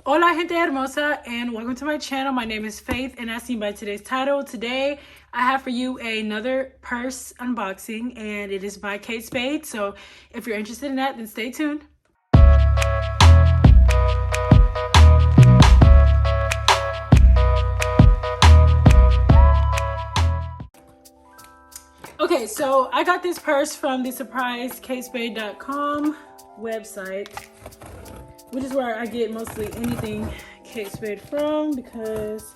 Hola, gente hermosa, and welcome to my channel. My name is Faith, and as seen by today's title, today I have for you another purse unboxing, and it is by Kate Spade. So if you're interested in that, then stay tuned. Okay, so I got this purse from the surprisekatespade.com website, which is where I get mostly anything Kate Spade from because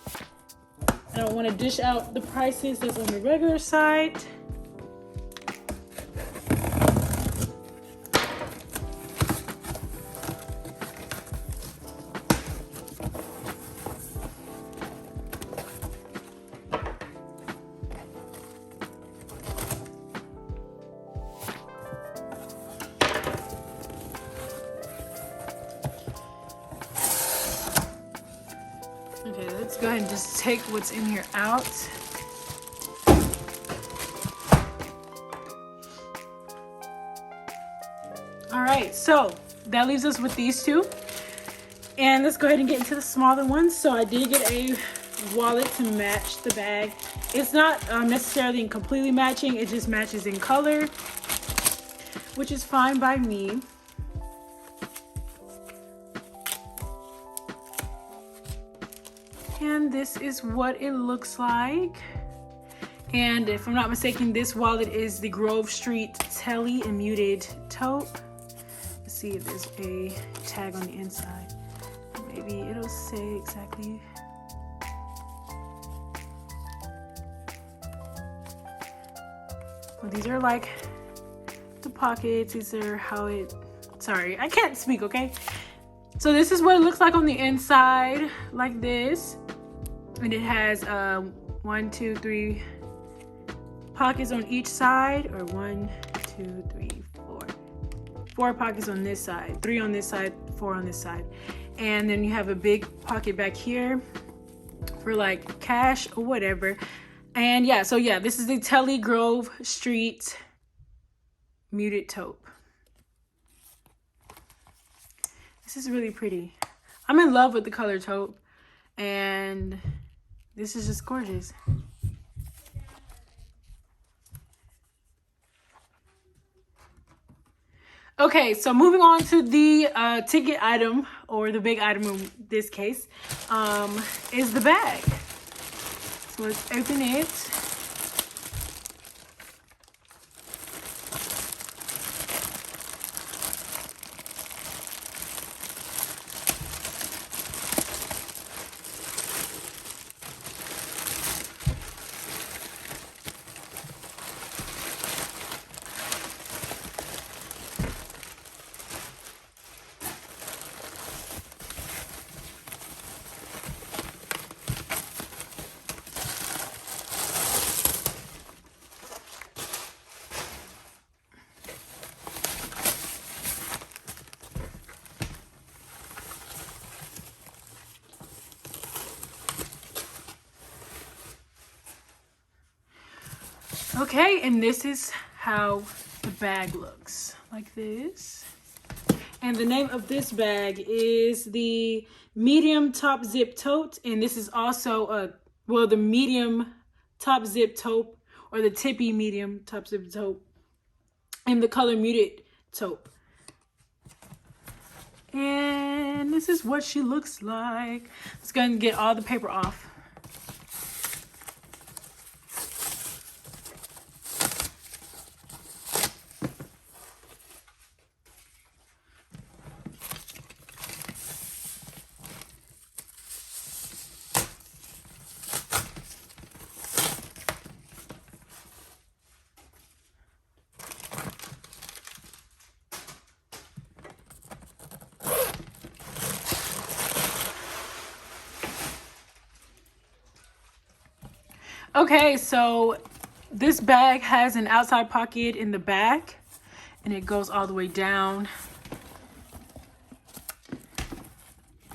I don't want to dish out the prices that's on the regular site. Okay, let's go ahead and just take what's in here out. All right, so that leaves us with these two. And let's go ahead and get into the smaller ones. So I did get a wallet to match the bag. It's not necessarily completely matching, it just matches in color, which is fine by me. And this is what it looks like. And if I'm not mistaken, this wallet is the Grove Street Telly and Muted Taupe. Let's see if there's a tag on the inside. Maybe it'll say exactly. Well, these are like the pockets. These are how it, sorry, I can't speak, okay? So this is what it looks like on the inside, like this. And it has 1, 2, 3 pockets on each side, or 1, 2, 3, 4 pockets on this side, 3 on this side, 4 on this side. And then you have a big pocket back here for like cash or whatever. And yeah, so yeah, this is the Telly Grove Street Muted Taupe. This is really pretty. I'm in love with the color taupe, and this is just gorgeous. Okay, so moving on to the ticket item, or the big item in this case, is the bag. So let's open it. Okay, and this is how the bag looks, like this. And the name of this bag is the medium top zip tote, and this is also the medium top zip taupe, or the tippy medium top zip taupe, in the color Muted Taupe. And this is what she looks like. Let's go ahead and get all the paper off. Okay, so this bag has an outside pocket in the back, and it goes all the way down.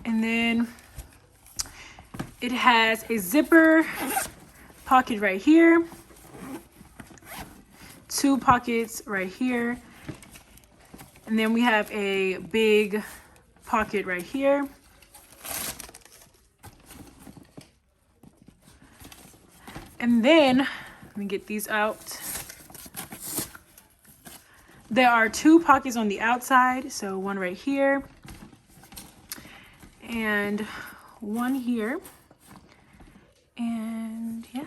And then it has a zipper pocket right here, 2 pockets right here, and then we have a big pocket right here. And then let me get these out. There are 2 pockets on the outside, so one right here and one here. And yeah,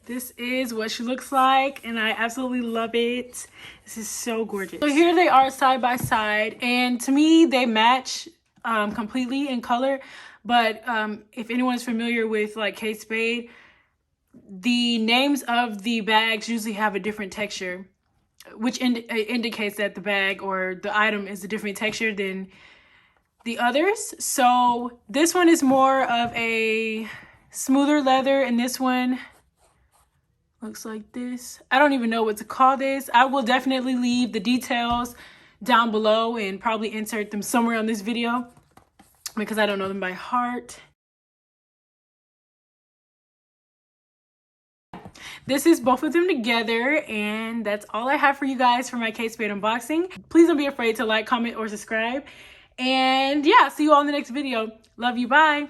this is what she looks like, and I absolutely love it. This is so gorgeous. So here they are side by side, and to me they match completely in color. But if anyone's familiar with like Kate Spade, the names of the bags usually have a different texture, which indicates that the bag or the item is a different texture than the others. So this one is more of a smoother leather, and this one looks like this. I don't even know what to call this. I will definitely leave the details down below and probably insert them somewhere on this video because I don't know them by heart. This is both of them together, and that's all I have for you guys for my Kate Spade unboxing. Please don't be afraid to like, comment, or subscribe. And yeah, see you all in the next video. Love you. Bye.